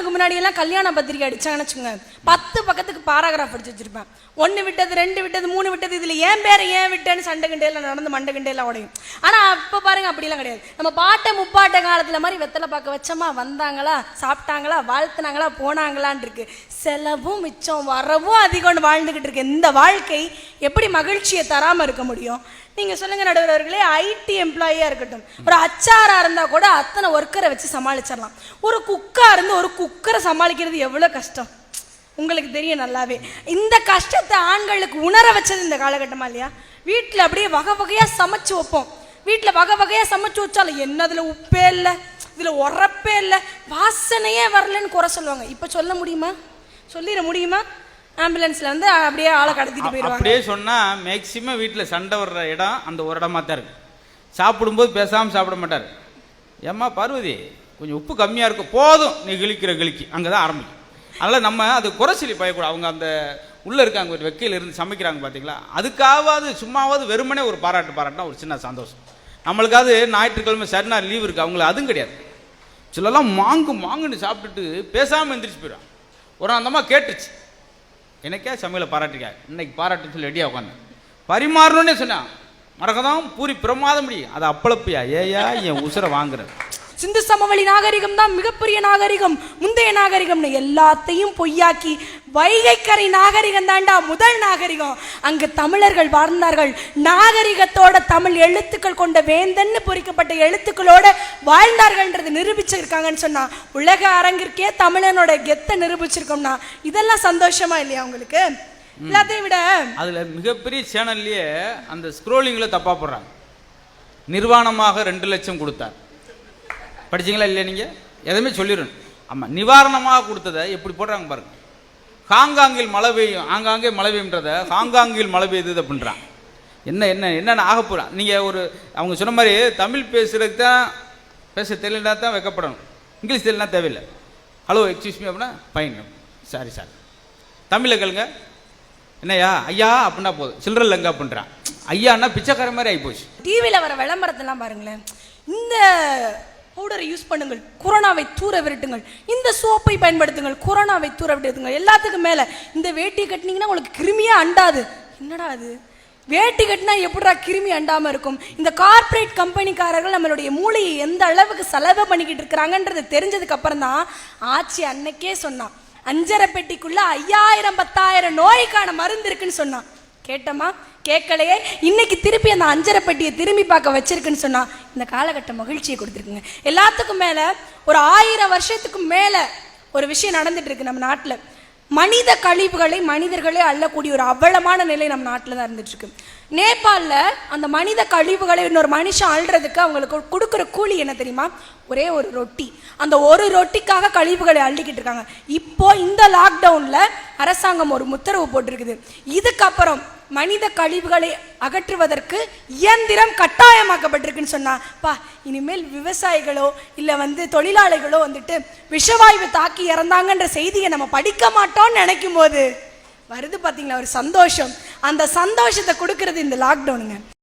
வருஷத்துக்கு முன்னாடி எல்லாம் கல்யாண பத்திரிக்கை அடிச்சாங்கன்னு வச்சுங்க, 10 பக்கத்துக்கு பாராகிராஃப் அடிச்சு வச்சிருப்பேன். 1 விட்டது, 2 விட்டது, 3 விட்டது, இதுல ஏன் பேரை ஏன் விட்டேன்னு சண்டை கிண்டையில நடந்து மண்டை கிண்டையெல்லாம் உடையும். ஆனா இப்ப பாருங்க அப்படிலாம் கிடையாது. நம்ம பாட்டை முப்பாட்ட காலத்துல மாதிரி வெத்தலை பார்க்க வச்சோமா, வந்தாங்களா, சாப்பிட்டாங்களா, வாழ்த்துனாங்களா, போனாங்களான் இருக்கு. செலவும் மிச்சம், வரவும் அதிகம்னு வாழ்ந்துகிட்டு இருக்கு. இந்த வாழ்க்கை எப்படி மகிழ்ச்சியை தராம இருக்க முடியும்? நீங்க சொல்லுங்க நடுவர்களே. ஐடி எம்ப்ளாயியா இருக்கட்டும், ஒரு அச்சாரா இருந்தா கூட அத்தனை ஒர்க்கரை வச்சு சமாளிச்சிடலாம். ஒரு குக்கா இருந்து ஒரு குக்கரை சமாளிக்கிறது எவ்வளவு கஷ்டம் உங்களுக்கு தெரியும் நல்லாவே. இந்த கஷ்டத்தை ஆண்களுக்கு உணர வச்சது இந்த காலகட்டமா இல்லையா? வீட்டில் அப்படியே வகை வகையா சமைச்சு வைப்போம். வீட்டில் வகை வகையா சமைச்சு வச்சாலும் என்னதுல உப்பே இல்லை, இதுல உரப்பே இல்லை, வாசனையே வரலன்னு குறை சொல்லுவாங்க. இப்ப சொல்ல முடியுமா? சொல்லிட முடியுமா? ஆம்புலன்ஸ்ல வந்து அப்படியே ஆளை கடத்திட்டு போயிடுவாங்க. அப்படியே சொன்னா மேக்சிமம் வீட்டில் சண்டை வர்ற இடம் அந்த ஒரு இடமா தான் இருக்கு. சாப்பிடும்போது பேசாமல் சாப்பிட மாட்டார். ஏம்மா பார்வதி கொஞ்சம் உப்பு கம்மியாக இருக்கும், போதும் நீ கிழிக்கிற கிழிக்கி, அங்கே தான் ஆரம்பிக்கும். அதனால் நம்ம அது குறை சொல்லி பயக்கூடாது. அவங்க அந்த உள்ளே இருக்காங்க, ஒரு வெக்கையில் இருந்து சமைக்கிறாங்க பார்த்தீங்களா, அதுக்காவது சும்மாவது வெறுமனே ஒரு பாராட்டினா ஒரு சின்ன சந்தோஷம். நம்மளுக்காவது ஞாயிற்றுக்கிழமை சரினா லீவ் இருக்குது, அவங்களுக்கு அதுவும் கிடையாது. சிலலாம் மாங்குன்னு சாப்பிட்டுட்டு பேசாமல் எந்திரிச்சு போயிடும். ஒரு அந்தம்மா கேட்டுச்சு, எனக்கே சமையலை பாராட்டிருக்கா, இன்னைக்கு பாராட்டு சொல்லி ரெடியாக உட்காந்து பரிமாறணுன்னே சொன்னான். மறக்கதான் பூரி பிரமாதம் முடியும், அது அப்பளப்பியா ஏயா என் உசுரை வாங்குற. சிந்து சமவெளி நாகரிகம் தான் மிகப்பெரிய நாகரிகம், முந்தைய நாகரிகம்னு எல்லாத்தையும் பொய்யாக்கி வைகைக்கரை நாகரிகம் தாண்டா முதல் நாகரிகம். அங்கு தமிழர்கள் வாழ்ந்தார்கள். நாகரிகத்தோட தமிழ் எழுத்துக்கள் கொண்ட வேந்தன்னு பொறிக்கப்பட்ட எழுத்துக்களோட வாழ்ந்தார்கள்ன்றது நிரூபிச்சிருக்காங்கன்னு சொன்னா, உலக அரங்கிற்கே தமிழனோட கெத்தை நிரூபிச்சிருக்கோம்னா இதெல்லாம் சந்தோஷமா இல்லையா உங்களுக்கு? எல்லாத்தையும் விட அதுல மிகப்பெரிய சேனல்லையே அந்த ஸ்க்ரோலிங்ல தப்பா போடுறாங்க. நிர்வாணமாக 2 லட்சம் கொடுத்தார். படிச்சீங்களா இல்லையா? நீங்க எதுவுமே சொல்லிடணும். ஆமா, நிவாரணமாக கொடுத்ததை எப்படி போடுறாங்க பாருங்க. ஹாங்காங்கில் மழை பெய்யும், ஆங்காங்கே மழை பெய்யும்ன்றத ஹாங்காங்கில் மழை பெய்யுது அப்படின்றான். என்னென்ன ஆக போகிறான். நீங்கள் ஒரு அவங்க சொன்ன மாதிரி தமிழ் பேசுறதுக்கு தான் பேச தெரியலனா தான் வைக்கப்படணும், இங்கிலீஷ் தெரியலனா தேவையில்லை. ஹலோ எக்ஸ்கியூஸ் மீ அப்படின்னா ஃபைன், சாரி சார். தமிழில் கேளுங்க, என்னையா ஐயா அப்படின்னா போதும், சில்லற இல்லைங்க அப்படின்றான். ஐயான்னா பிச்சைக்கார மாதிரி ஆகி போச்சு. டிவியில் வர விளம்பரத்தெல்லாம் பாருங்களேன். இந்த பவுடரை யூஸ் பண்ணுங்கள், கொரோனாவை தூர விரட்டுங்கள், இந்த சோப்பை பயன்படுத்துங்கள், கொரோனாவை தூர விரட்டுங்கள். எல்லாத்துக்கும் மேல இந்த வேட்டி கட்டினீங்கன்னா உங்களுக்கு கிருமியே அண்டாது. என்னடா அது, வேட்டி கட்டினா எப்படா கிருமி அண்டாம இருக்கும்? இந்த கார்பரேட் கம்பெனிக்காரர்கள் நம்மளுடைய மூளையை எந்த அளவுக்கு செலவு பண்ணிக்கிட்டு இருக்கிறாங்கன்றது தெரிஞ்சதுக்கு அப்புறம் தான் ஆட்சி அன்னைக்கே சொன்னான், 5.5 பெட்டிக்குள்ள 5000 10,000 நோய்க்கான மருந்து இருக்குன்னு சொன்னான். கேட்டமா? கேட்கலையே. இன்னைக்கு திருப்பி அந்த 5.5 பெட்டியை திரும்பி பார்க்க வச்சிருக்குன்னு சொன்னா இந்த காலகட்ட மகிழ்ச்சியை கொடுத்துருக்குங்க. எல்லாத்துக்கும் மேல ஒரு 1000 வருஷத்துக்கு மேல ஒரு விஷயம் நடந்துட்டு இருக்கு நம்ம நாட்டுல. மனித கழிவுகளை மனிதர்களே அள்ளக்கூடிய ஒரு அவலமான நிலை நம்ம நாட்டில் தான் இருந்துட்டு இருக்கு. நேபாளில் அந்த மனித கழிவுகளை இன்னொரு மனுஷன் அள்ளுறதுக்கு அவங்களுக்கு கொடுக்குற கூலி என்ன தெரியுமா? ஒரே ஒரு ரொட்டி. அந்த ஒரு ரொட்டிக்காக கழிவுகளை அள்ளிக்கிட்டு இருக்காங்க. இப்போ இந்த லாக்டவுன்ல அரசாங்கம் ஒரு உத்தரவு போட்டிருக்குது, இதுக்கப்புறம் மனித கழிவுகளை அகற்றுவதற்கு இயந்திரம் கட்டாயமாக்கப்பட்டிருக்குன்னு சொன்னா, பா இனிமேல் விவசாயிகளோ இல்லை தொழிலாளிகளோ விஷவாயு தாக்கி இறந்தாங்கன்ற செய்தியை நம்ம படிக்க மாட்டோம்னு நினைக்கும் போது வருது பார்த்தீங்களா ஒரு சந்தோஷம். அந்த சந்தோஷத்தை கொடுக்கறது இந்த லாக்டவுனுங்க.